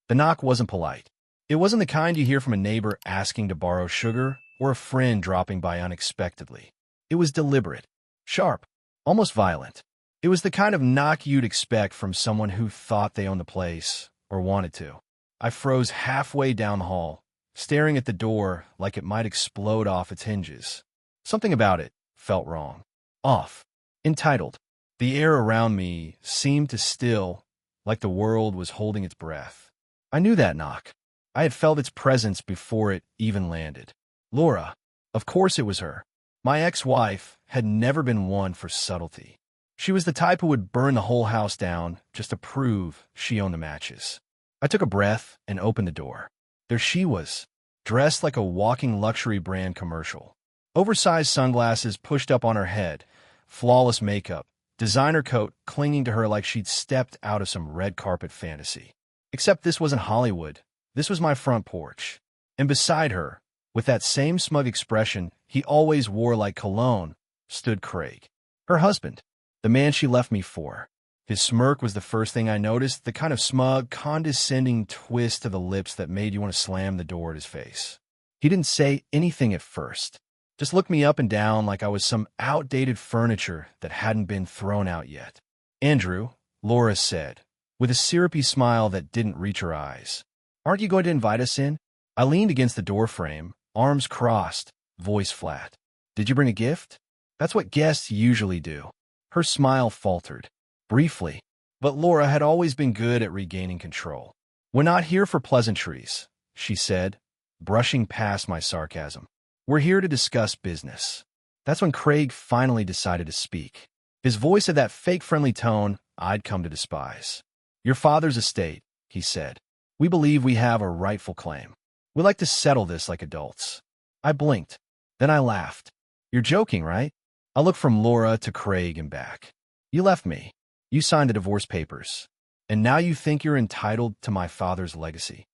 The knock wasn't polite. It wasn't the kind you hear from a neighbor asking to borrow sugar or a friend dropping by unexpectedly. It was deliberate, sharp, almost violent. It was the kind of knock you'd expect from someone who thought they owned the place or wanted to. I froze halfway down the hall, staring at the door like it might explode off its hinges. Something about it felt wrong. Off. Entitled. The air around me seemed to still, like the world was holding its breath. I knew that knock. I had felt its presence before it even landed. Laura. Of course it was her. My ex-wife had never been one for subtlety. She was the type who would burn the whole house down just to prove she owned the matches. I took a breath and opened the door. There she was, dressed like a walking luxury brand commercial. Oversized sunglasses pushed up on her head, flawless makeup, designer coat clinging to her like she'd stepped out of some red carpet fantasy. Except this wasn't Hollywood. This was my front porch. And beside her, with that same smug expression he always wore like cologne, stood Craig. Her husband. The man she left me for. His smirk was the first thing I noticed, the kind of smug, condescending twist to the lips that made you want to slam the door at his face. He didn't say anything at first. Just looked me up and down like I was some outdated furniture that hadn't been thrown out yet. Andrew, Laura said, with a syrupy smile that didn't reach her eyes. Aren't you going to invite us in? I leaned against the doorframe, arms crossed, voice flat. Did you bring a gift? That's what guests usually do. Her smile faltered, briefly, but Laura had always been good at regaining control. We're not here for pleasantries, she said, brushing past my sarcasm. We're here to discuss business. That's when Craig finally decided to speak. His voice had that fake friendly tone I'd come to despise. Your father's estate, he said. We believe we have a rightful claim. We like to settle this like adults. I blinked. Then I laughed. You're joking, right? I looked from Laura to Craig and back. You left me. You signed the divorce papers. And now you think you're entitled to my father's legacy.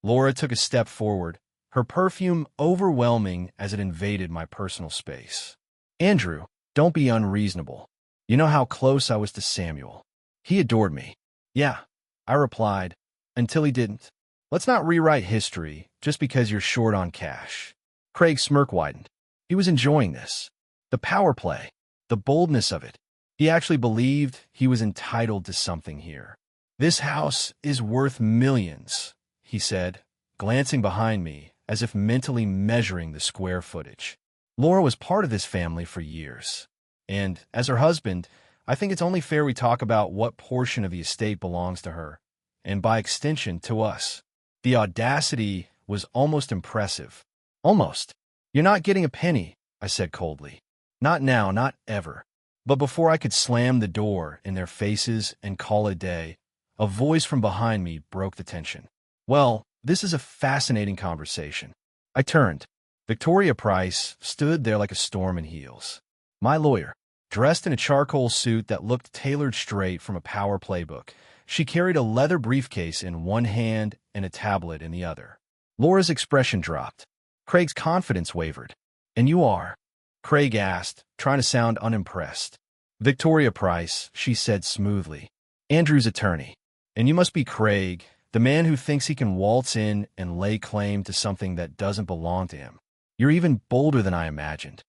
Laura took a step forward, her perfume overwhelming as it invaded my personal space. Andrew, don't be unreasonable. You know how close I was to Samuel. He adored me. Yeah, I replied, until he didn't. Let's not rewrite history just because you're short on cash. Craig's smirk widened. He was enjoying this. The power play, the boldness of it. He actually believed he was entitled to something here. This house is worth millions, he said, glancing behind me as if mentally measuring the square footage. Laura was part of this family for years. And, as her husband, I think it's only fair we talk about what portion of the estate belongs to her, and by extension, to us. The audacity was almost impressive. Almost. You're not getting a penny, I said coldly. Not now, not ever. But before I could slam the door in their faces and call it a day, a voice from behind me broke the tension. Well, this is a fascinating conversation. I turned. Victoria Price stood there like a storm in heels. My lawyer, dressed in a charcoal suit that looked tailored straight from a power playbook. She carried a leather briefcase in one hand and a tablet in the other. Laura's expression dropped. Craig's confidence wavered. And you are? Craig asked, trying to sound unimpressed. Victoria Price, she said smoothly. Andrew's attorney. And you must be Craig, the man who thinks he can waltz in and lay claim to something that doesn't belong to him. You're even bolder than I imagined.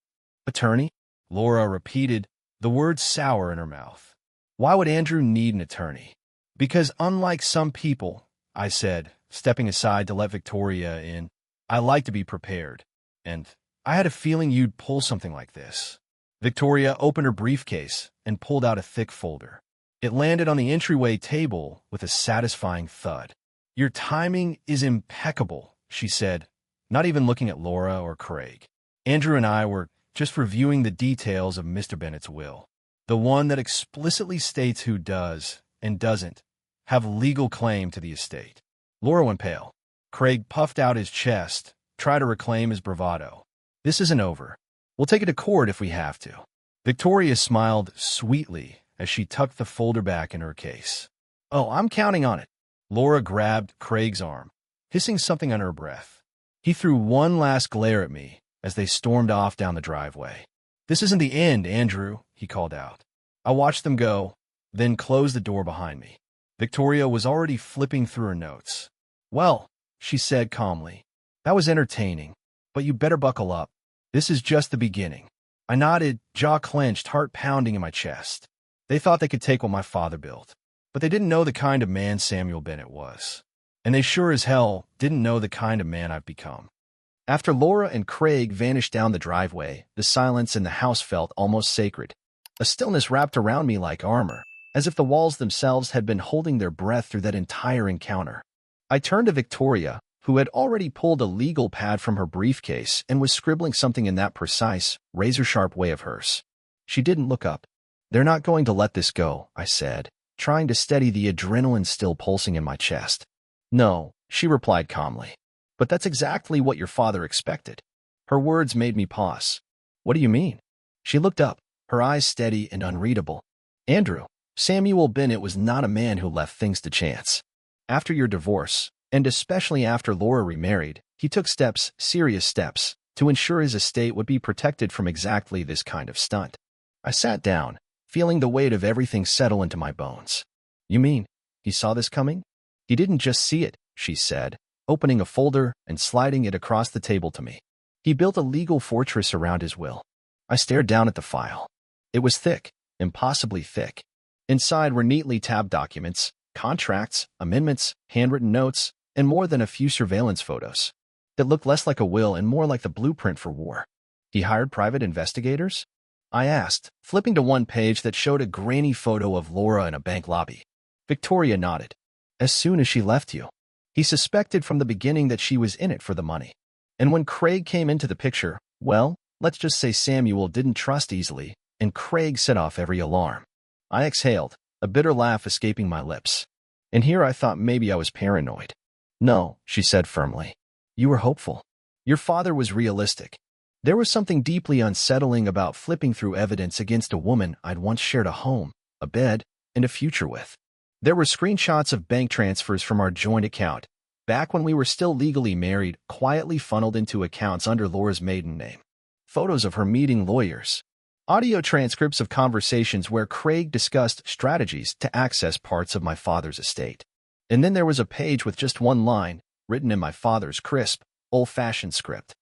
Attorney? Laura repeated, the word sour in her mouth. Why would Andrew need an attorney? Because unlike some people, I said, stepping aside to let Victoria in, I like to be prepared. And I had a feeling you'd pull something like this. Victoria opened her briefcase and pulled out a thick folder. It landed on the entryway table with a satisfying thud. Your timing is impeccable, she said, not even looking at Laura or Craig. Andrew and I were just reviewing the details of Mr. Bennett's will, the one that explicitly states who does and doesn't have legal claim to the estate. Laura went pale. Craig puffed out his chest, tried to reclaim his bravado. This isn't over. We'll take it to court if we have to. Victoria smiled sweetly as she tucked the folder back in her case. Oh, I'm counting on it. Laura grabbed Craig's arm, hissing something under her breath. He threw one last glare at me as they stormed off down the driveway. This isn't the end, Andrew, he called out. I watched them go, then closed the door behind me. Victoria was already flipping through her notes. Well, she said calmly, that was entertaining, but you better buckle up. This is just the beginning. I nodded, jaw clenched, heart pounding in my chest. They thought they could take what my father built, but they didn't know the kind of man Samuel Bennett was. And they sure as hell didn't know the kind of man I've become. After Laura and Craig vanished down the driveway, the silence in the house felt almost sacred. A stillness wrapped around me like armor, as if the walls themselves had been holding their breath through that entire encounter. I turned to Victoria, who had already pulled a legal pad from her briefcase and was scribbling something in that precise, razor-sharp way of hers. She didn't look up. They're not going to let this go, I said, trying to steady the adrenaline still pulsing in my chest. No, she replied calmly. But that's exactly what your father expected. Her words made me pause. What do you mean? She looked up, her eyes steady and unreadable. Andrew, Samuel Bennett was not a man who left things to chance. After your divorce, and especially after Laura remarried, he took steps, serious steps, to ensure his estate would be protected from exactly this kind of stunt. I sat down, feeling the weight of everything settle into my bones. You mean, he saw this coming? He didn't just see it, she said, opening a folder and sliding it across the table to me. He built a legal fortress around his will. I stared down at the file. It was thick, impossibly thick. Inside were neatly tabbed documents, contracts, amendments, handwritten notes, and more than a few surveillance photos. It looked less like a will and more like the blueprint for war. He hired private investigators? I asked, flipping to one page that showed a grainy photo of Laura in a bank lobby. Victoria nodded. As soon as she left you. He suspected from the beginning that she was in it for the money. And when Craig came into the picture, well, let's just say Samuel didn't trust easily, and Craig set off every alarm. I exhaled, a bitter laugh escaping my lips. And here I thought maybe I was paranoid. No, she said firmly. You were hopeful. Your father was realistic. There was something deeply unsettling about flipping through evidence against a woman I'd once shared a home, a bed, and a future with. There were screenshots of bank transfers from our joint account, back when we were still legally married, quietly funneled into accounts under Laura's maiden name. Photos of her meeting lawyers. Audio transcripts of conversations where Craig discussed strategies to access parts of my father's estate. And then there was a page with just one line, written in my father's crisp, old-fashioned script.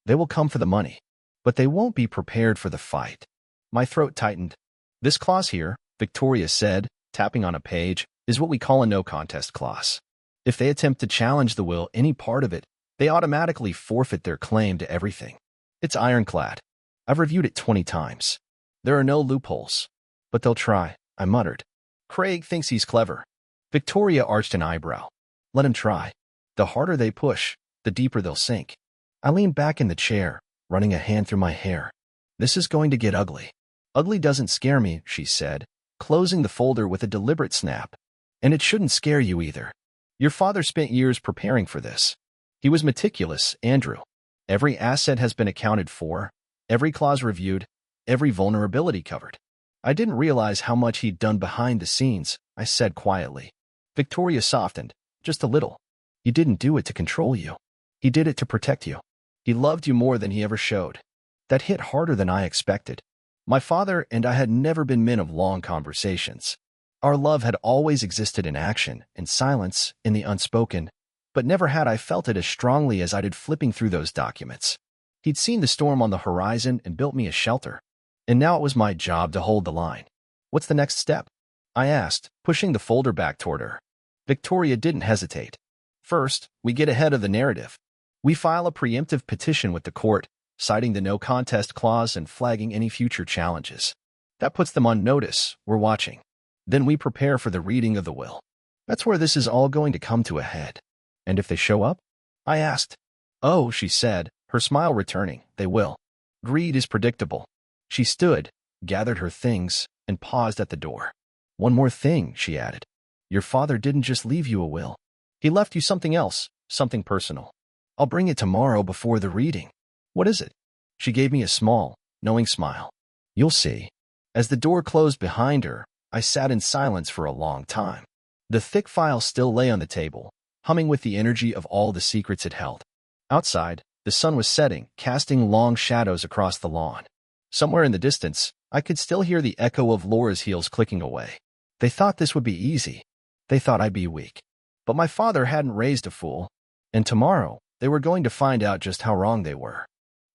They will come for the money, but they won't be prepared for the fight. My throat tightened. This clause here, Victoria said, tapping on a page, is what we call a no-contest clause. If they attempt to challenge the will, any part of it, they automatically forfeit their claim to everything. It's ironclad. I've reviewed it 20 times. There are no loopholes. But they'll try, I muttered. Craig thinks he's clever. Victoria arched an eyebrow. Let him try. The harder they push, the deeper they'll sink. I leaned back in the chair, running a hand through my hair. This is going to get ugly. Ugly doesn't scare me, she said, closing the folder with a deliberate snap. And it shouldn't scare you either. Your father spent years preparing for this. He was meticulous, Andrew. Every asset has been accounted for, every clause reviewed, every vulnerability covered. I didn't realize how much he'd done behind the scenes, I said quietly. Victoria softened, just a little. He didn't do it to control you. He did it to protect you. He loved you more than he ever showed. That hit harder than I expected. My father and I had never been men of long conversations. Our love had always existed in action, in silence, in the unspoken, but never had I felt it as strongly as I did flipping through those documents. He'd seen the storm on the horizon and built me a shelter. And now it was my job to hold the line. What's the next step? I asked, pushing the folder back toward her. Victoria didn't hesitate. First, we get ahead of the narrative. We file a preemptive petition with the court, citing the no contest clause and flagging any future challenges. That puts them on notice. We're watching. Then we prepare for the reading of the will. That's where this is all going to come to a head. And if they show up? I asked. Oh, she said, her smile returning, they will. Greed is predictable. She stood, gathered her things, and paused at the door. One more thing, she added. Your father didn't just leave you a will. He left you something else, something personal. I'll bring it tomorrow before the reading. What is it? She gave me a small, knowing smile. You'll see. As the door closed behind her, I sat in silence for a long time. The thick file still lay on the table, humming with the energy of all the secrets it held. Outside, the sun was setting, casting long shadows across the lawn. Somewhere in the distance, I could still hear the echo of Laura's heels clicking away. They thought this would be easy. They thought I'd be weak. But my father hadn't raised a fool, and tomorrow they were going to find out just how wrong they were.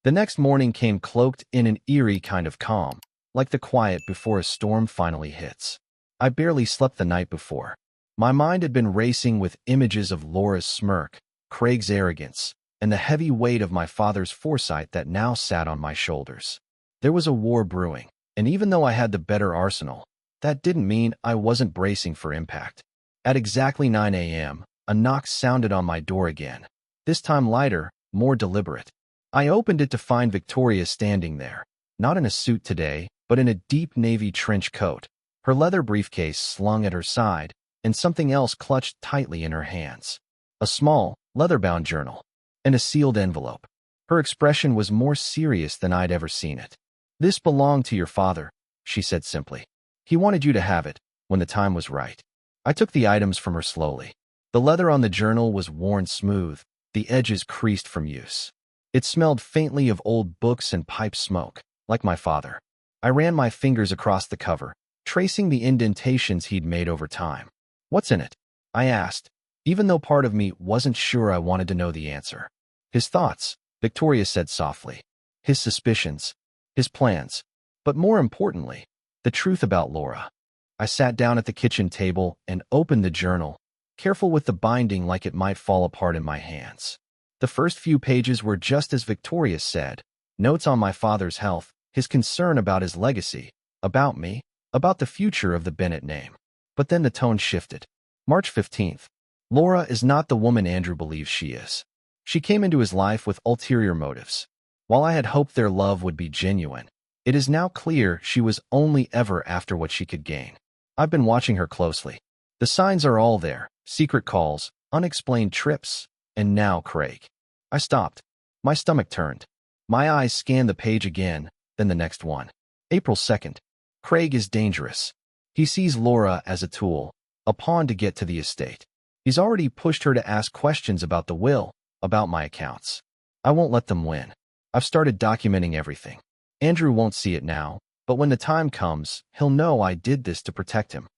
The next morning came cloaked in an eerie kind of calm, like the quiet before a storm finally hits. I barely slept the night before. My mind had been racing with images of Laura's smirk, Craig's arrogance, and the heavy weight of my father's foresight that now sat on my shoulders. There was a war brewing, and even though I had the better arsenal, that didn't mean I wasn't bracing for impact. At exactly 9 a.m., a knock sounded on my door again, this time lighter, more deliberate. I opened it to find Victoria standing there, not in a suit today, but in a deep navy trench coat, her leather briefcase slung at her side, and something else clutched tightly in her hands. A small, leather-bound journal, and a sealed envelope. Her expression was more serious than I'd ever seen it. "This belonged to your father," she said simply. "He wanted you to have it, when the time was right." I took the items from her slowly. The leather on the journal was worn smooth, the edges creased from use. It smelled faintly of old books and pipe smoke, like my father. I ran my fingers across the cover, tracing the indentations he'd made over time. "What's in it?" I asked, even though part of me wasn't sure I wanted to know the answer. "His thoughts," Victoria said softly. "His suspicions. His plans. But more importantly, the truth about Laura." I sat down at the kitchen table and opened the journal, careful with the binding like it might fall apart in my hands. The first few pages were just as Victoria said, notes on my father's health, his concern about his legacy, about me, about the future of the Bennett name. But then the tone shifted. March 15th. Laura is not the woman Andrew believes she is. She came into his life with ulterior motives. While I had hoped their love would be genuine, it is now clear she was only ever after what she could gain. I've been watching her closely. The signs are all there: secret calls, unexplained trips, and now Craig. I stopped. My stomach turned. My eyes scanned the page again, then the next one. April 2nd. Craig is dangerous. He sees Laura as a tool, a pawn to get to the estate. He's already pushed her to ask questions about the will, about my accounts. I won't let them win. I've started documenting everything. Andrew won't see it now, but when the time comes, he'll know I did this to protect him.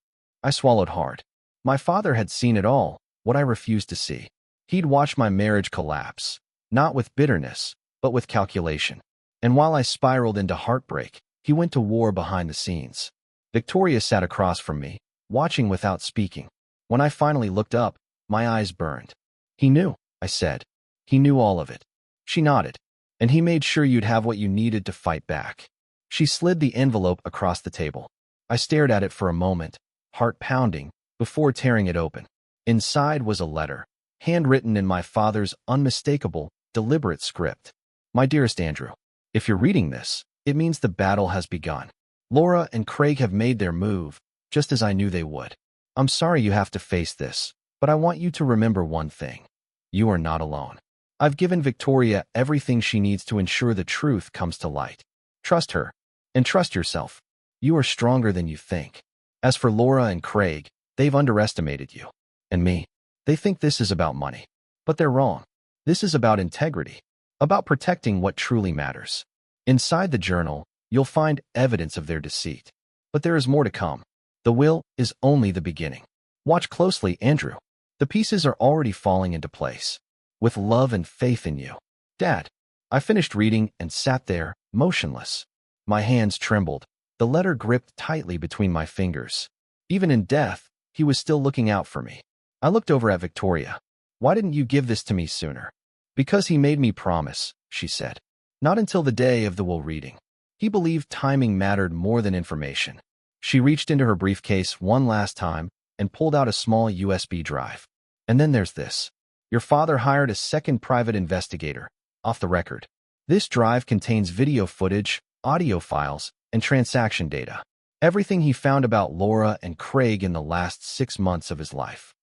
I swallowed hard. My father had seen it all, what I refused to see. He'd watched my marriage collapse, not with bitterness, but with calculation. And while I spiraled into heartbreak, he went to war behind the scenes. Victoria sat across from me, watching without speaking. When I finally looked up, my eyes burned. "He knew," I said. "He knew all of it." She nodded. "And he made sure you'd have what you needed to fight back." She slid the envelope across the table. I stared at it for a moment, heart pounding, before tearing it open. Inside was a letter, handwritten in my father's unmistakable, deliberate script. "My dearest Andrew, if you're reading this, it means the battle has begun. Laura and Craig have made their move, just as I knew they would. I'm sorry you have to face this, but I want you to remember one thing. You are not alone. I've given Victoria everything she needs to ensure the truth comes to light. Trust her, and trust yourself. You are stronger than you think. As for Laura and Craig, they've underestimated you. And me. They think this is about money. But they're wrong. This is about integrity, about protecting what truly matters. Inside the journal, you'll find evidence of their deceit. But there is more to come. The will is only the beginning. Watch closely, Andrew. The pieces are already falling into place. With love and faith in you. Dad." I finished reading and sat there, motionless. My hands trembled, the letter gripped tightly between my fingers. Even in death, he was still looking out for me. I looked over at Victoria. "Why didn't you give this to me sooner?" "Because he made me promise," she said. "Not until the day of the will reading. He believed timing mattered more than information." She reached into her briefcase one last time and pulled out a small USB drive. "And then there's this. Your father hired a second private investigator, off the record. This drive contains video footage, audio files, and transaction data. Everything he found about Laura and Craig in the last 6 months of his life."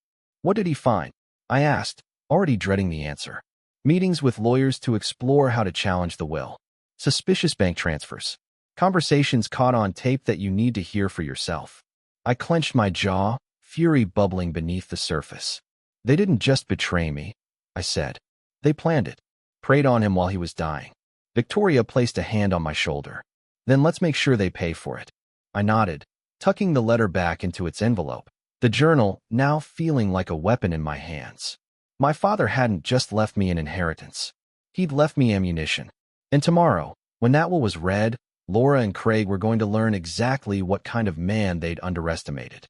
"What did he find?" I asked, already dreading the answer. "Meetings with lawyers to explore how to challenge the will. Suspicious bank transfers. Conversations caught on tape that you need to hear for yourself." I clenched my jaw, fury bubbling beneath the surface. "They didn't just betray me," I said. "They planned it. Preyed on him while he was dying." Victoria placed a hand on my shoulder. "Then let's make sure they pay for it." I nodded, tucking the letter back into its envelope. The journal now feeling like a weapon in my hands. My father hadn't just left me an inheritance. He'd left me ammunition. And tomorrow, when that will was read, Laura and Craig were going to learn exactly what kind of man they'd underestimated.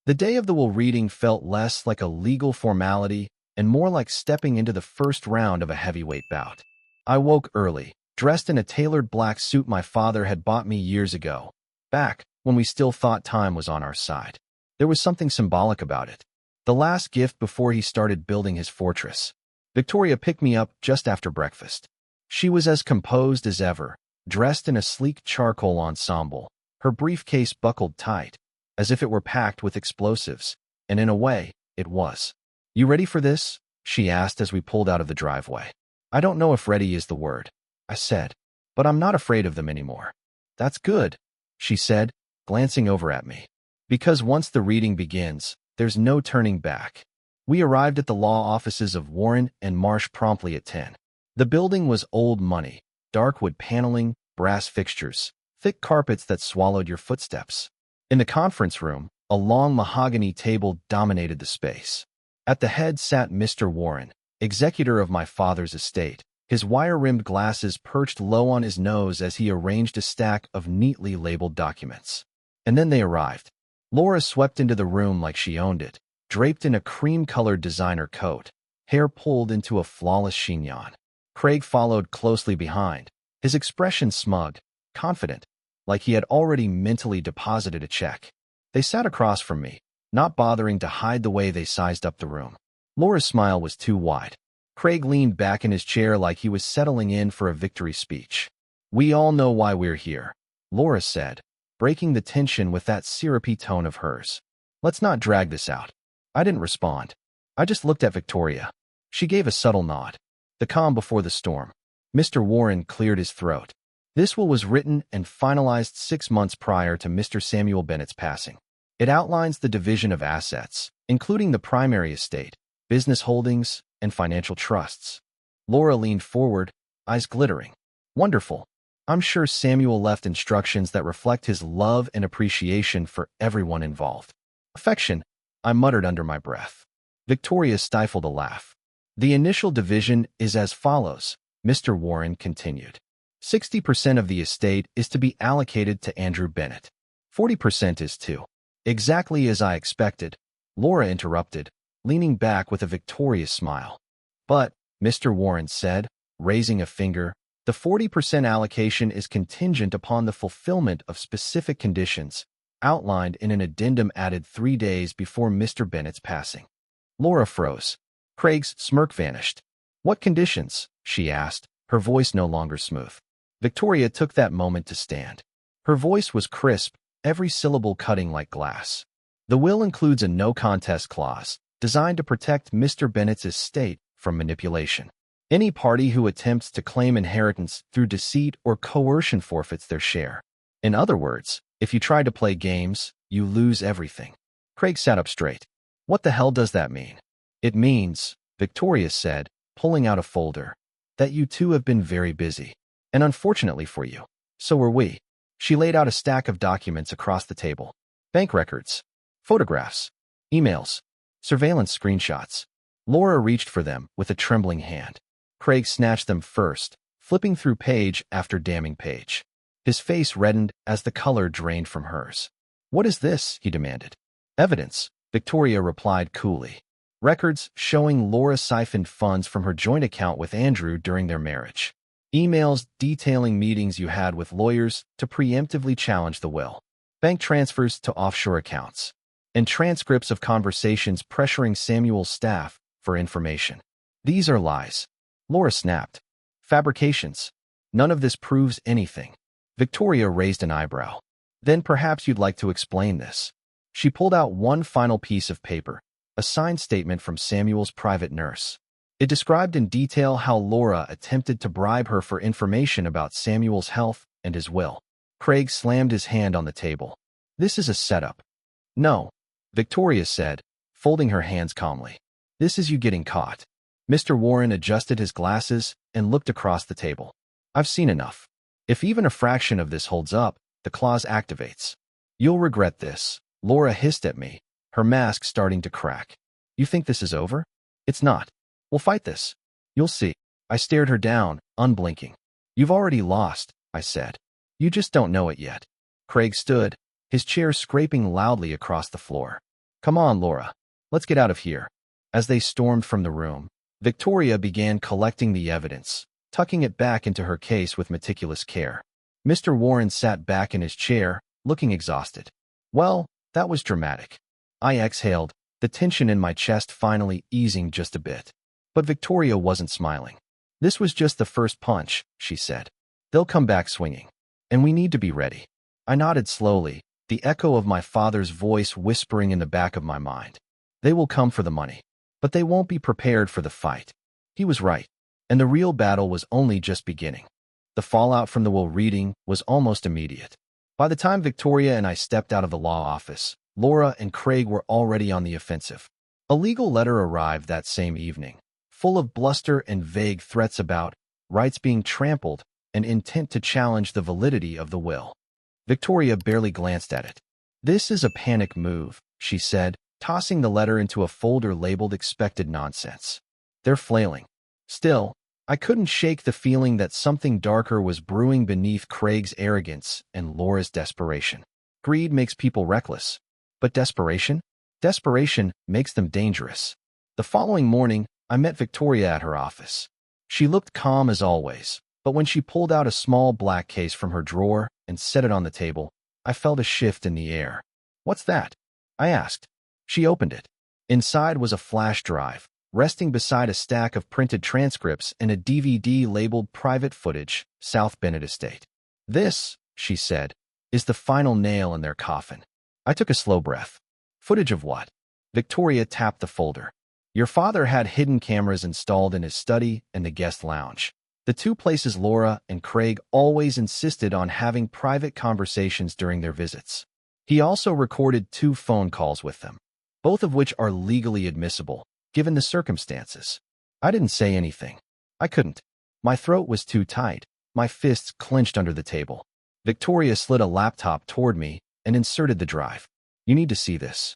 The day of the will reading felt less like a legal formality and more like stepping into the first round of a heavyweight bout. I woke early, dressed in a tailored black suit my father had bought me years ago, back when we still thought time was on our side. There was something symbolic about it. The last gift before he started building his fortress. Victoria picked me up just after breakfast. She was as composed as ever, dressed in a sleek charcoal ensemble, her briefcase buckled tight, as if it were packed with explosives, and in a way, it was. "You ready for this?" she asked as we pulled out of the driveway. "I don't know if ready is the word," I said, "but I'm not afraid of them anymore." "That's good," she said, glancing over at me. "Because once the reading begins, there's no turning back." We arrived at the law offices of Warren and Marsh promptly at 10. The building was old money, dark wood paneling, brass fixtures, thick carpets that swallowed your footsteps. In the conference room, a long mahogany table dominated the space. At the head sat Mr. Warren, executor of my father's estate, his wire-rimmed glasses perched low on his nose as he arranged a stack of neatly labeled documents. And then they arrived. Laura swept into the room like she owned it, draped in a cream-colored designer coat, hair pulled into a flawless chignon. Craig followed closely behind, his expression smug, confident, like he had already mentally deposited a check. They sat across from me, not bothering to hide the way they sized up the room. Laura's smile was too wide. Craig leaned back in his chair like he was settling in for a victory speech. "We all know why we're here," Laura said, breaking the tension with that syrupy tone of hers. "Let's not drag this out." I didn't respond. I just looked at Victoria. She gave a subtle nod. The calm before the storm. Mr. Warren cleared his throat. This will was written and finalized 6 months prior to Mr. Samuel Bennett's passing. It outlines the division of assets, including the primary estate, business holdings, and financial trusts. Laura leaned forward, eyes glittering. "Wonderful. I'm sure Samuel left instructions that reflect his love and appreciation for everyone involved." "Affection," I muttered under my breath. Victoria stifled a laugh. "The initial division is as follows," Mr. Warren continued. 60% of the estate is to be allocated to Andrew Bennett. 40% is to—" "Exactly as I expected," Laura interrupted, leaning back with a victorious smile. "But," Mr. Warren said, raising a finger, "the 40% allocation is contingent upon the fulfillment of specific conditions, outlined in an addendum added 3 days before Mr. Bennett's passing." Laura froze. Craig's smirk vanished. "What conditions?" she asked, her voice no longer smooth. Victoria took that moment to stand. Her voice was crisp, every syllable cutting like glass. "The will includes a no-contest clause, designed to protect Mr. Bennett's estate from manipulation. Any party who attempts to claim inheritance through deceit or coercion forfeits their share. In other words, if you try to play games, you lose everything." Craig sat up straight. "What the hell does that mean?" "It means," Victoria said, pulling out a folder, "that you two have been very busy. And unfortunately for you, so were we." She laid out a stack of documents across the table. Bank records, photographs, emails, surveillance screenshots. Laura reached for them with a trembling hand. Craig snatched them first, flipping through page after damning page. His face reddened as the color drained from hers. "What is this?" he demanded. "Evidence," Victoria replied coolly. "Records showing Laura siphoned funds from her joint account with Andrew during their marriage. Emails detailing meetings you had with lawyers to preemptively challenge the will. Bank transfers to offshore accounts. And transcripts of conversations pressuring Samuel's staff for information." "These are lies," Laura snapped. "Fabrications. None of this proves anything." Victoria raised an eyebrow. "Then perhaps you'd like to explain this." She pulled out one final piece of paper, a signed statement from Samuel's private nurse. It described in detail how Laura attempted to bribe her for information about Samuel's health and his will. Craig slammed his hand on the table. "This is a setup." "No," Victoria said, folding her hands calmly. "This is you getting caught." Mr. Warren adjusted his glasses and looked across the table. "I've seen enough. If even a fraction of this holds up, the clause activates." "You'll regret this," Laura hissed at me, her mask starting to crack. You think this is over? It's not. We'll fight this. You'll see. I stared her down, unblinking. You've already lost, I said. You just don't know it yet. Craig stood, his chair scraping loudly across the floor. Come on, Laura. Let's get out of here. As they stormed from the room, Victoria began collecting the evidence, tucking it back into her case with meticulous care. Mr. Warren sat back in his chair, looking exhausted. Well, that was dramatic. I exhaled, the tension in my chest finally easing just a bit. But Victoria wasn't smiling. This was just the first punch, she said. They'll come back swinging. And we need to be ready. I nodded slowly, the echo of my father's voice whispering in the back of my mind. They will come for the money. But they won't be prepared for the fight. He was right. And the real battle was only just beginning. The fallout from the will reading was almost immediate. By the time Victoria and I stepped out of the law office, Laura and Craig were already on the offensive. A legal letter arrived that same evening, full of bluster and vague threats about rights being trampled and intent to challenge the validity of the will. Victoria barely glanced at it. This is a panic move, she said, tossing the letter into a folder labeled expected nonsense. They're flailing. Still, I couldn't shake the feeling that something darker was brewing beneath Craig's arrogance and Laura's desperation. Greed makes people reckless. But desperation? Desperation makes them dangerous. The following morning, I met Victoria at her office. She looked calm as always, but when she pulled out a small black case from her drawer and set it on the table, I felt a shift in the air. What's that? I asked. She opened it. Inside was a flash drive, resting beside a stack of printed transcripts and a DVD labeled Private Footage, South Bennett Estate. This, she said, is the final nail in their coffin. I took a slow breath. Footage of what? Victoria tapped the folder. Your father had hidden cameras installed in his study and the guest lounge. The two places Laura and Craig always insisted on having private conversations during their visits. He also recorded 2 phone calls with them, both of which are legally admissible, given the circumstances. I didn't say anything. I couldn't. My throat was too tight, my fists clenched under the table. Victoria slid a laptop toward me and inserted the drive. You need to see this.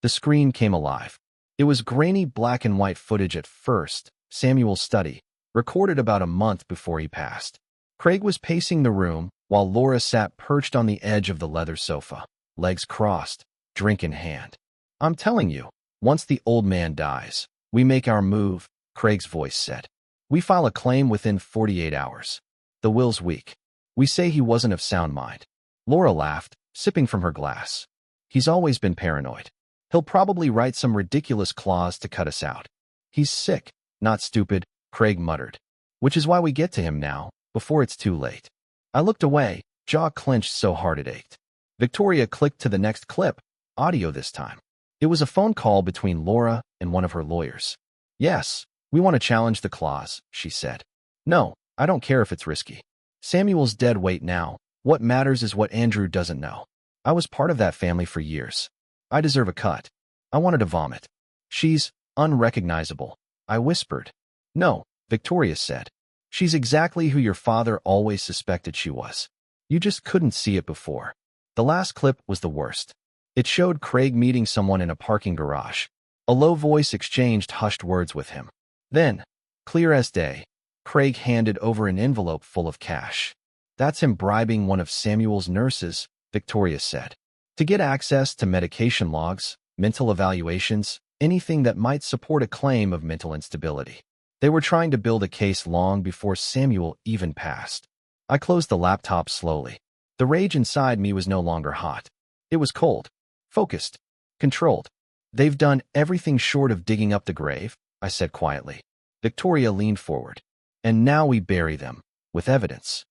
The screen came alive. It was grainy black and white footage at first, Samuel's study, recorded about a month before he passed. Craig was pacing the room, while Laura sat perched on the edge of the leather sofa, legs crossed, drink in hand. I'm telling you, once the old man dies, we make our move, Craig's voice said. We file a claim within 48 hours. The will's weak. We say he wasn't of sound mind. Laura laughed, sipping from her glass. He's always been paranoid. He'll probably write some ridiculous clause to cut us out. He's sick, not stupid, Craig muttered. Which is why we get to him now, before it's too late. I looked away, jaw clenched so hard it ached. Victoria clicked to the next clip, audio this time. It was a phone call between Laura and one of her lawyers. Yes, we want to challenge the clause, she said. No, I don't care if it's risky. Samuel's dead weight now. What matters is what Andrew doesn't know. I was part of that family for years. I deserve a cut. I wanted to vomit. She's unrecognizable, I whispered. No, Victoria said. She's exactly who your father always suspected she was. You just couldn't see it before. The last clip was the worst. It showed Craig meeting someone in a parking garage. A low voice exchanged hushed words with him. Then, clear as day, Craig handed over an envelope full of cash. That's him bribing one of Samuel's nurses, Victoria said, to get access to medication logs, mental evaluations, anything that might support a claim of mental instability. They were trying to build a case long before Samuel even passed. I closed the laptop slowly. The rage inside me was no longer hot. It was cold, focused, controlled. They've done everything short of digging up the grave, I said quietly. Victoria leaned forward. And now we bury them, with evidence.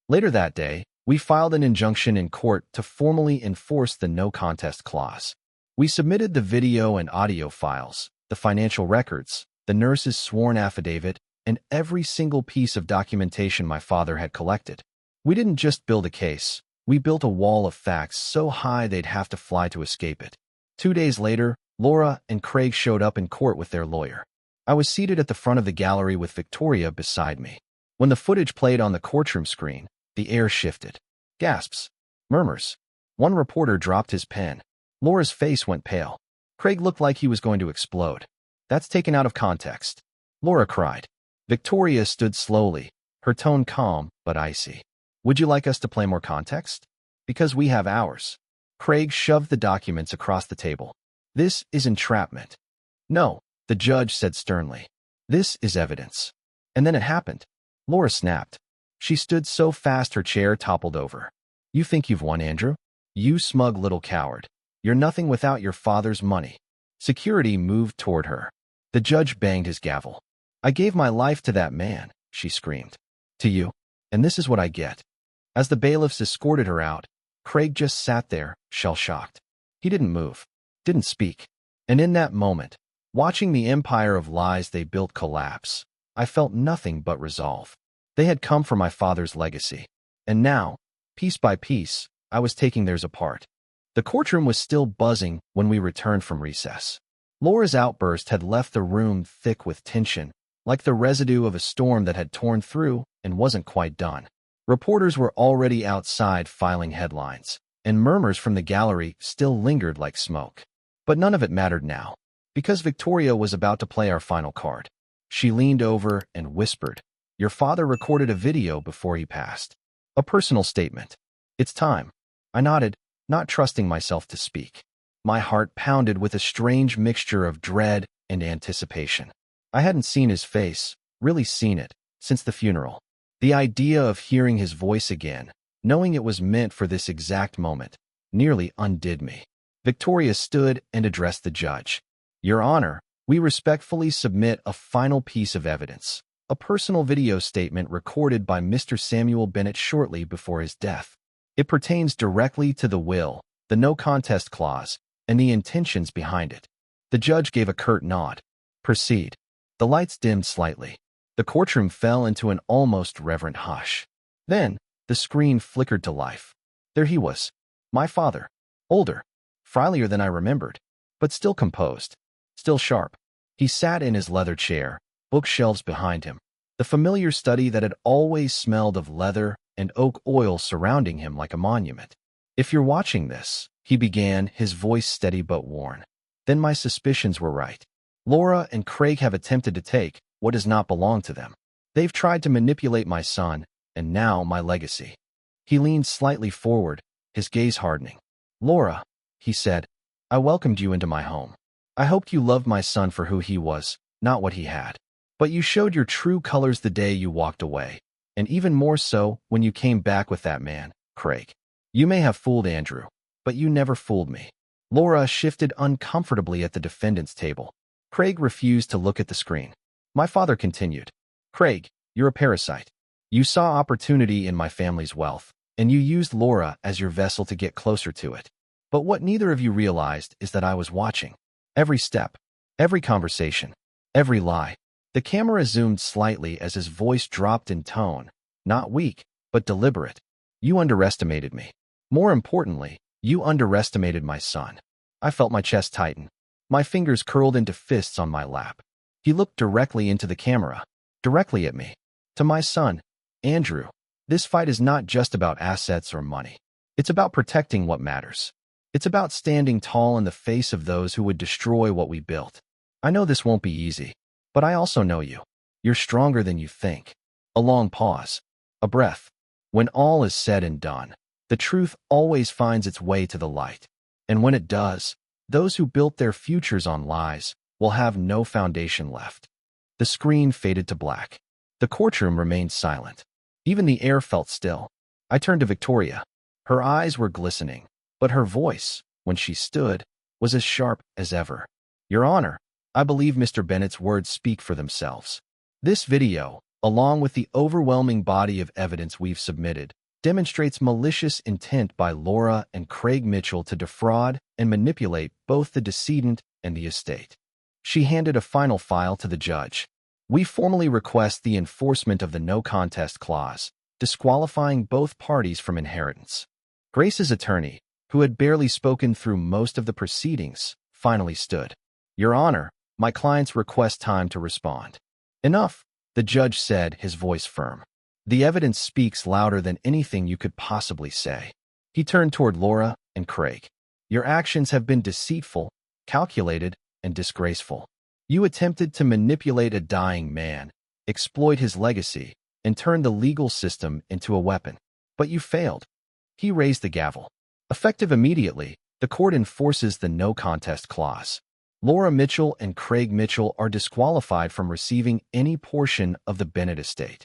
Later that day, we filed an injunction in court to formally enforce the no contest clause. We submitted the video and audio files, the financial records, the nurse's sworn affidavit, and every single piece of documentation my father had collected. We didn't just build a case. We built a wall of facts so high they'd have to fly to escape it. 2 days later, Laura and Craig showed up in court with their lawyer. I was seated at the front of the gallery with Victoria beside me. When the footage played on the courtroom screen, the air shifted. Gasps. Murmurs. One reporter dropped his pen. Laura's face went pale. Craig looked like he was going to explode. That's taken out of context. Laura cried. Victoria stood slowly, her tone calm but icy. Would you like us to play more context? Because we have ours. Craig shoved the documents across the table. This is entrapment. No, the judge said sternly. This is evidence. And then it happened. Laura snapped. She stood so fast her chair toppled over. You think you've won, Andrew? You smug little coward. You're nothing without your father's money. Security moved toward her. The judge banged his gavel. I gave my life to that man, she screamed. To you. And this is what I get. As the bailiffs escorted her out, Craig just sat there, shell-shocked. He didn't move, didn't speak. And in that moment, watching the empire of lies they built collapse, I felt nothing but resolve. They had come for my father's legacy. And now, piece by piece, I was taking theirs apart. The courtroom was still buzzing when we returned from recess. Laura's outburst had left the room thick with tension, like the residue of a storm that had torn through and wasn't quite done. Reporters were already outside filing headlines, and murmurs from the gallery still lingered like smoke. But none of it mattered now, because Victoria was about to play our final card. She leaned over and whispered, Your father recorded a video before he passed. A personal statement. It's time. I nodded, not trusting myself to speak. My heart pounded with a strange mixture of dread and anticipation. I hadn't seen his face, really seen it, since the funeral. The idea of hearing his voice again, knowing it was meant for this exact moment, nearly undid me. Victoria stood and addressed the judge. Your Honor, we respectfully submit a final piece of evidence, a personal video statement recorded by Mr. Samuel Bennett shortly before his death. It pertains directly to the will, the no contest clause, and the intentions behind it. The judge gave a curt nod. Proceed. The lights dimmed slightly. The courtroom fell into an almost reverent hush. Then, the screen flickered to life. There he was. My father. Older. Frielier than I remembered. But still composed. Still sharp. He sat in his leather chair, bookshelves behind him. The familiar study that had always smelled of leather and oak oil surrounding him like a monument. If you're watching this, he began, his voice steady but worn. Then my suspicions were right. Laura and Craig have attempted to take what does not belong to them. They've tried to manipulate my son, and now my legacy. He leaned slightly forward, his gaze hardening. Laura, he said, I welcomed you into my home. I hoped you loved my son for who he was, not what he had. But you showed your true colors the day you walked away, and even more so when you came back with that man, Craig. You may have fooled Andrew, but you never fooled me. Laura shifted uncomfortably at the defendant's table. Craig refused to look at the screen. My father continued. Craig, you're a parasite. You saw opportunity in my family's wealth, and you used Laura as your vessel to get closer to it. But what neither of you realized is that I was watching. Every step, every conversation, every lie. The camera zoomed slightly as his voice dropped in tone, not weak, but deliberate. You underestimated me. More importantly, you underestimated my son. I felt my chest tighten. My fingers curled into fists on my lap. He looked directly into the camera, directly at me. To my son, Andrew, this fight is not just about assets or money. It's about protecting what matters. It's about standing tall in the face of those who would destroy what we built. I know this won't be easy, but I also know you. You're stronger than you think. A long pause. A breath. When all is said and done, the truth always finds its way to the light. And when it does, those who built their futures on lies will have no foundation left. The screen faded to black. The courtroom remained silent. Even the air felt still. I turned to Victoria. Her eyes were glistening, but her voice, when she stood, was as sharp as ever. Your Honor, I believe Mr. Bennett's words speak for themselves. This video, along with the overwhelming body of evidence we've submitted, demonstrates malicious intent by Laura and Craig Mitchell to defraud and manipulate both the decedent and the estate. She handed a final file to the judge. We formally request the enforcement of the no contest clause, disqualifying both parties from inheritance. Grace's attorney, who had barely spoken through most of the proceedings, finally stood. Your Honor, my clients request time to respond. Enough, the judge said, his voice firm. The evidence speaks louder than anything you could possibly say. He turned toward Laura and Craig. Your actions have been deceitful, calculated, and disgraceful. You attempted to manipulate a dying man, exploit his legacy, and turn the legal system into a weapon. But you failed. He raised the gavel. Effective immediately, the court enforces the no contest clause. Laura Mitchell and Craig Mitchell are disqualified from receiving any portion of the Bennett estate.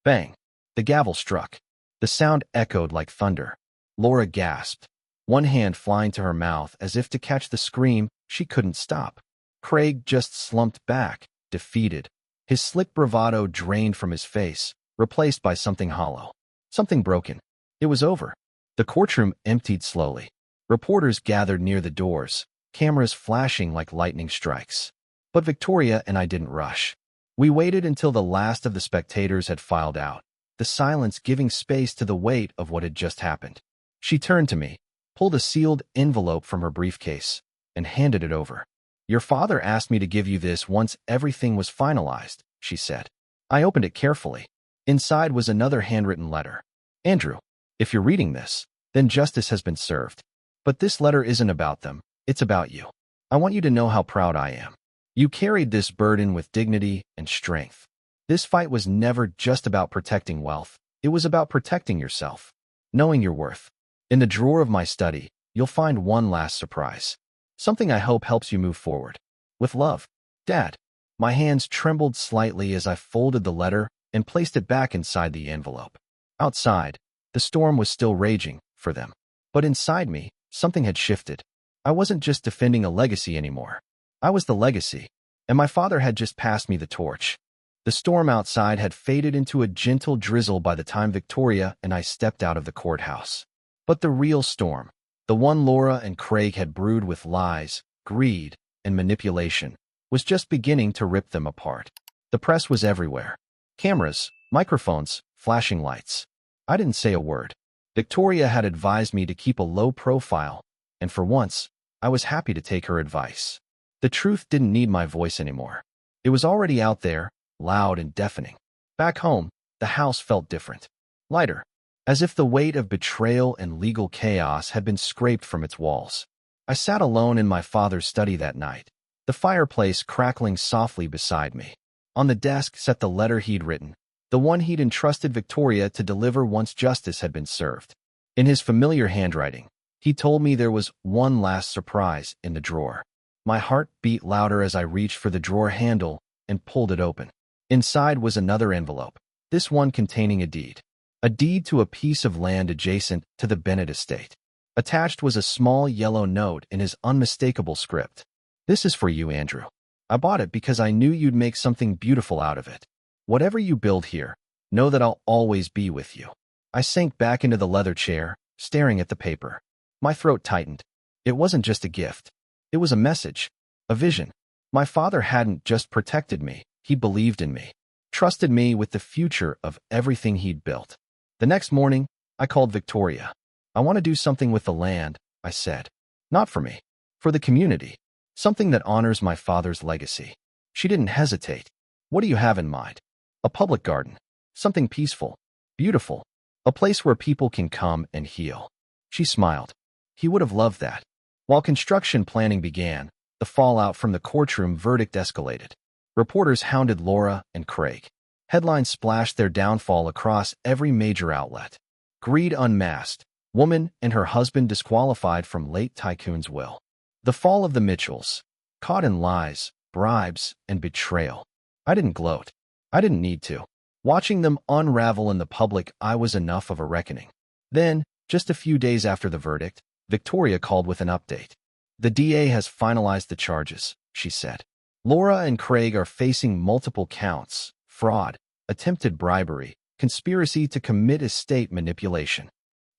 Bang! The gavel struck. The sound echoed like thunder. Laura gasped, one hand flying to her mouth as if to catch the scream she couldn't stop. Craig just slumped back, defeated. His slick bravado drained from his face, replaced by something hollow. Something broken. It was over. The courtroom emptied slowly. Reporters gathered near the doors, cameras flashing like lightning strikes. But Victoria and I didn't rush. We waited until the last of the spectators had filed out, the silence giving space to the weight of what had just happened. She turned to me, pulled a sealed envelope from her briefcase, and handed it over. "Your father asked me to give you this once everything was finalized," she said. I opened it carefully. Inside was another handwritten letter. "Andrew, if you're reading this, then justice has been served. But this letter isn't about them, it's about you. I want you to know how proud I am. You carried this burden with dignity and strength. This fight was never just about protecting wealth, it was about protecting yourself, knowing your worth. In the drawer of my study, you'll find one last surprise. Something I hope helps you move forward. With love, Dad." My hands trembled slightly as I folded the letter and placed it back inside the envelope. Outside, the storm was still raging for them. But inside me, something had shifted. I wasn't just defending a legacy anymore. I was the legacy, and my father had just passed me the torch. The storm outside had faded into a gentle drizzle by the time Victoria and I stepped out of the courthouse. But the real storm, the one Laura and Craig had brewed with lies, greed, and manipulation, was just beginning to rip them apart. The press was everywhere. Cameras, microphones, flashing lights. I didn't say a word. Victoria had advised me to keep a low profile, and for once, I was happy to take her advice. The truth didn't need my voice anymore. It was already out there, loud and deafening. Back home, the house felt different. Lighter, as if the weight of betrayal and legal chaos had been scraped from its walls. I sat alone in my father's study that night, the fireplace crackling softly beside me. On the desk sat the letter he'd written, the one he'd entrusted Victoria to deliver once justice had been served. In his familiar handwriting, he told me there was one last surprise in the drawer. My heart beat louder as I reached for the drawer handle and pulled it open. Inside was another envelope, this one containing a deed. A deed to a piece of land adjacent to the Bennett estate. Attached was a small yellow note in his unmistakable script. "This is for you, Andrew. I bought it because I knew you'd make something beautiful out of it. Whatever you build here, know that I'll always be with you." I sank back into the leather chair, staring at the paper. My throat tightened. It wasn't just a gift. It was a message, a vision. My father hadn't just protected me, he believed in me, trusted me with the future of everything he'd built. The next morning, I called Victoria. "I want to do something with the land," I said. "Not for me, for the community. Something that honors my father's legacy." She didn't hesitate. "What do you have in mind?" "A public garden. Something peaceful, beautiful. A place where people can come and heal." She smiled. He would have loved that. While construction planning began, the fallout from the courtroom verdict escalated. Reporters hounded Laura and Craig. Headlines splashed their downfall across every major outlet. Greed unmasked. Woman and her husband disqualified from late tycoon's will. The fall of the Mitchells. Caught in lies, bribes, and betrayal. I didn't gloat. I didn't need to. Watching them unravel in the public, I was enough of a reckoning. Then, just a few days after the verdict, Victoria called with an update. "The DA has finalized the charges," she said. "Laura and Craig are facing multiple counts: fraud, attempted bribery, conspiracy to commit estate manipulation."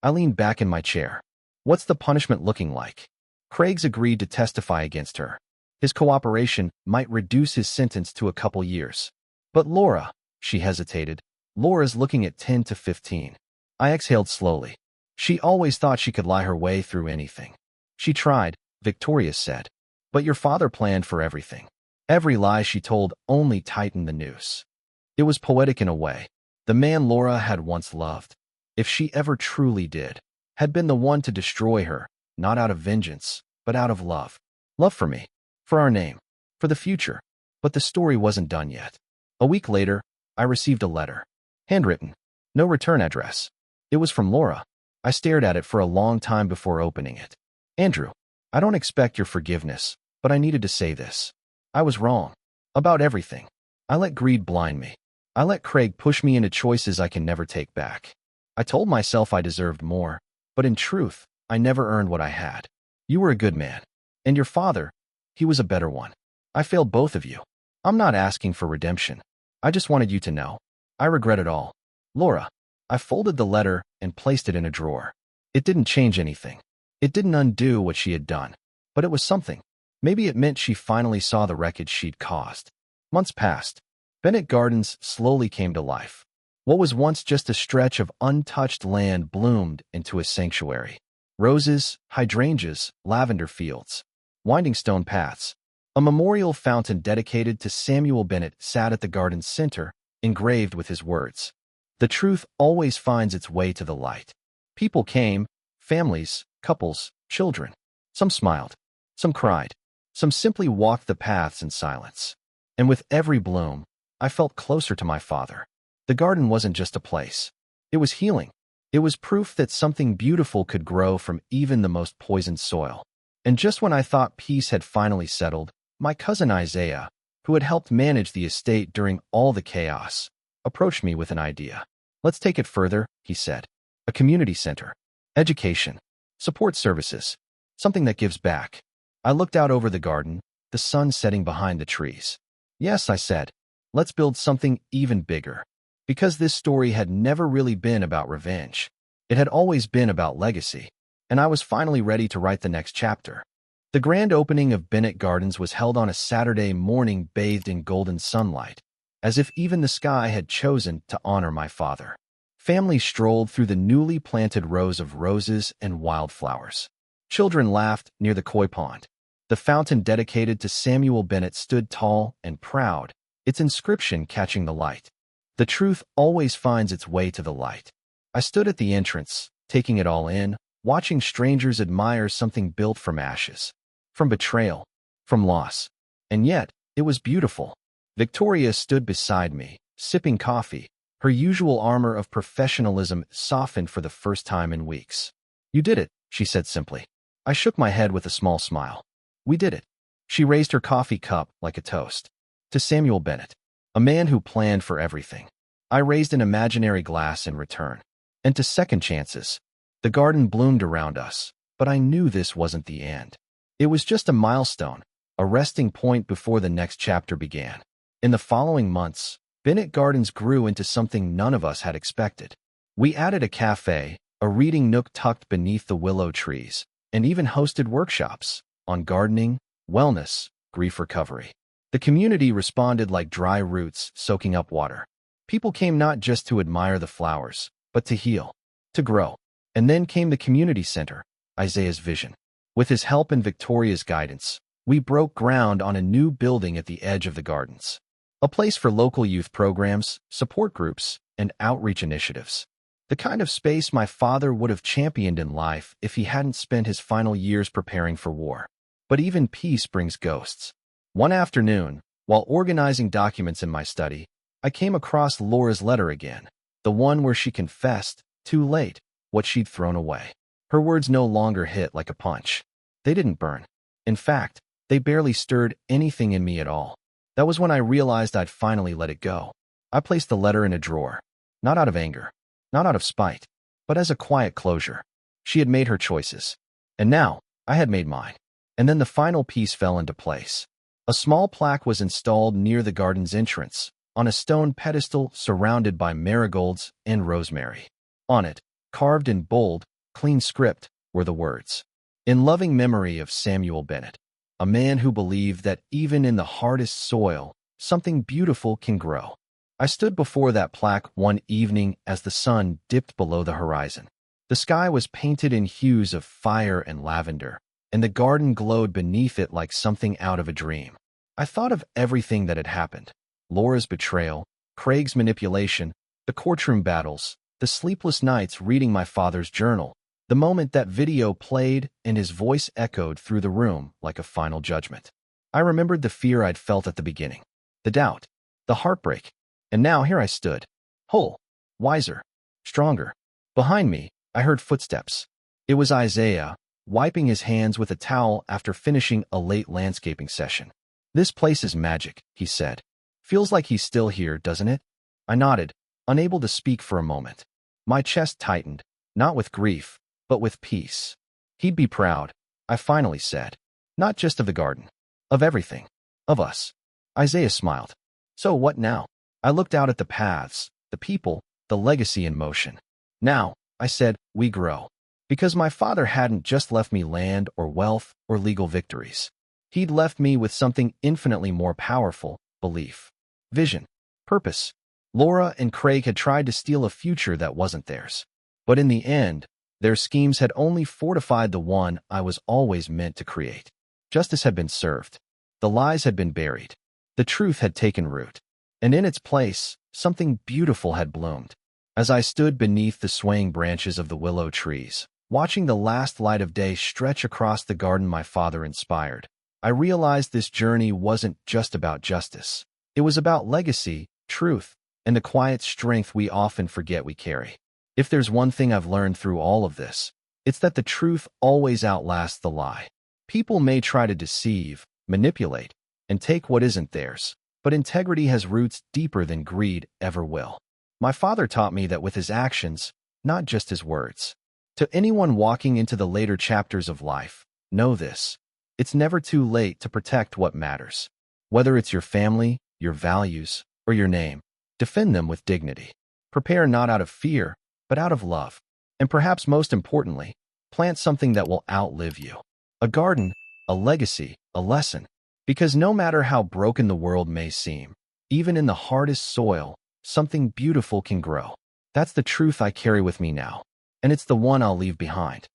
I leaned back in my chair. "What's the punishment looking like?" Craig's agreed to testify against her. His cooperation might reduce his sentence to a couple years. "But Laura," she hesitated. "Laura's looking at 10 to 15. I exhaled slowly. She always thought she could lie her way through anything. "She tried," Victoria said. "But your father planned for everything." Every lie she told only tightened the noose. It was poetic in a way. The man Laura had once loved, if she ever truly did, had been the one to destroy her, not out of vengeance, but out of love. Love for me. For our name. For the future. But the story wasn't done yet. A week later, I received a letter. Handwritten. No return address. It was from Laura. I stared at it for a long time before opening it. Andrew, I don't expect your forgiveness, but I needed to say this. I was wrong. About everything. I let greed blind me. I let Craig push me into choices I can never take back. I told myself I deserved more, but in truth, I never earned what I had. You were a good man. And your father, he was a better one. I failed both of you. I'm not asking for redemption. I just wanted you to know. I regret it all. Laura. I folded the letter and placed it in a drawer. It didn't change anything. It didn't undo what she had done. But it was something. Maybe it meant she finally saw the wreckage she'd caused. Months passed. Bennett Gardens slowly came to life. What was once just a stretch of untouched land bloomed into a sanctuary. Roses, hydrangeas, lavender fields, winding stone paths. A memorial fountain dedicated to Samuel Bennett sat at the garden's center, engraved with his words. The truth always finds its way to the light. People came, families, couples, children. Some smiled, some cried, some simply walked the paths in silence. And with every bloom, I felt closer to my father. The garden wasn't just a place. It was healing. It was proof that something beautiful could grow from even the most poisoned soil. And just when I thought peace had finally settled, my cousin Isaiah, who had helped manage the estate during all the chaos, approached me with an idea. Let's take it further, he said. A community center. Education. Support services. Something that gives back. I looked out over the garden, the sun setting behind the trees. Yes, I said. Let's build something even bigger. Because this story had never really been about revenge. It had always been about legacy. And I was finally ready to write the next chapter. The grand opening of Bennett Gardens was held on a Saturday morning bathed in golden sunlight, as if even the sky had chosen to honor my father. Families strolled through the newly planted rows of roses and wildflowers. Children laughed near the koi pond. The fountain dedicated to Samuel Bennett stood tall and proud, its inscription catching the light. The truth always finds its way to the light. I stood at the entrance, taking it all in, watching strangers admire something built from ashes, from betrayal, from loss. And yet, it was beautiful. Victoria stood beside me, sipping coffee, her usual armor of professionalism softened for the first time in weeks. You did it, she said simply. I shook my head with a small smile. We did it. She raised her coffee cup like a toast. To Samuel Bennett, a man who planned for everything. I raised an imaginary glass in return. And to second chances. The garden bloomed around us, but I knew this wasn't the end. It was just a milestone, a resting point before the next chapter began. In the following months, Bennett Gardens grew into something none of us had expected. We added a cafe, a reading nook tucked beneath the willow trees, and even hosted workshops on gardening, wellness, grief recovery. The community responded like dry roots soaking up water. People came not just to admire the flowers, but to heal, to grow. And then came the community center, Isaiah's vision. With his help and Victoria's guidance, we broke ground on a new building at the edge of the gardens. A place for local youth programs, support groups, and outreach initiatives. The kind of space my father would have championed in life if he hadn't spent his final years preparing for war. But even peace brings ghosts. One afternoon, while organizing documents in my study, I came across Laura's letter again, the one where she confessed, too late, what she'd thrown away. Her words no longer hit like a punch. They didn't burn. In fact, they barely stirred anything in me at all. That was when I realized I'd finally let it go. I placed the letter in a drawer, not out of anger, not out of spite, but as a quiet closure. She had made her choices. And now, I had made mine. And then the final piece fell into place. A small plaque was installed near the garden's entrance, on a stone pedestal surrounded by marigolds and rosemary. On it, carved in bold, clean script, were the words, "In loving memory of Samuel Bennett, a man who believed that even in the hardest soil, something beautiful can grow." I stood before that plaque one evening as the sun dipped below the horizon. The sky was painted in hues of fire and lavender, and the garden glowed beneath it like something out of a dream. I thought of everything that had happened. Laura's betrayal, Craig's manipulation, the courtroom battles, the sleepless nights reading my father's journal, The moment that video played and his voice echoed through the room like a final judgment. I remembered the fear I'd felt at the beginning, the doubt, the heartbreak, and now here I stood, whole, wiser, stronger. Behind me, I heard footsteps. It was Isaiah, wiping his hands with a towel after finishing a late landscaping session. "This place is magic," he said. "Feels like he's still here, doesn't it?" I nodded, unable to speak for a moment. My chest tightened, not with grief, but with peace. "He'd be proud," I finally said. "Not just of the garden. Of everything. Of us." Isaiah smiled. "So what now?" I looked out at the paths, the people, the legacy in motion. "Now," I said, "we grow." Because my father hadn't just left me land or wealth or legal victories. He'd left me with something infinitely more powerful: belief, vision, purpose. Laura and Craig had tried to steal a future that wasn't theirs. But in the end, their schemes had only fortified the one I was always meant to create. Justice had been served. The lies had been buried. The truth had taken root. And in its place, something beautiful had bloomed. As I stood beneath the swaying branches of the willow trees, watching the last light of day stretch across the garden my father inspired, I realized this journey wasn't just about justice. It was about legacy, truth, and the quiet strength we often forget we carry. If there's one thing I've learned through all of this, it's that the truth always outlasts the lie. People may try to deceive, manipulate, and take what isn't theirs, but integrity has roots deeper than greed ever will. My father taught me that with his actions, not just his words. To anyone walking into the later chapters of life, know this: it's never too late to protect what matters. Whether it's your family, your values, or your name, defend them with dignity. Prepare not out of fear, but out of love. And perhaps most importantly, plant something that will outlive you. A garden, a legacy, a lesson. Because no matter how broken the world may seem, even in the hardest soil, something beautiful can grow. That's the truth I carry with me now, and it's the one I'll leave behind.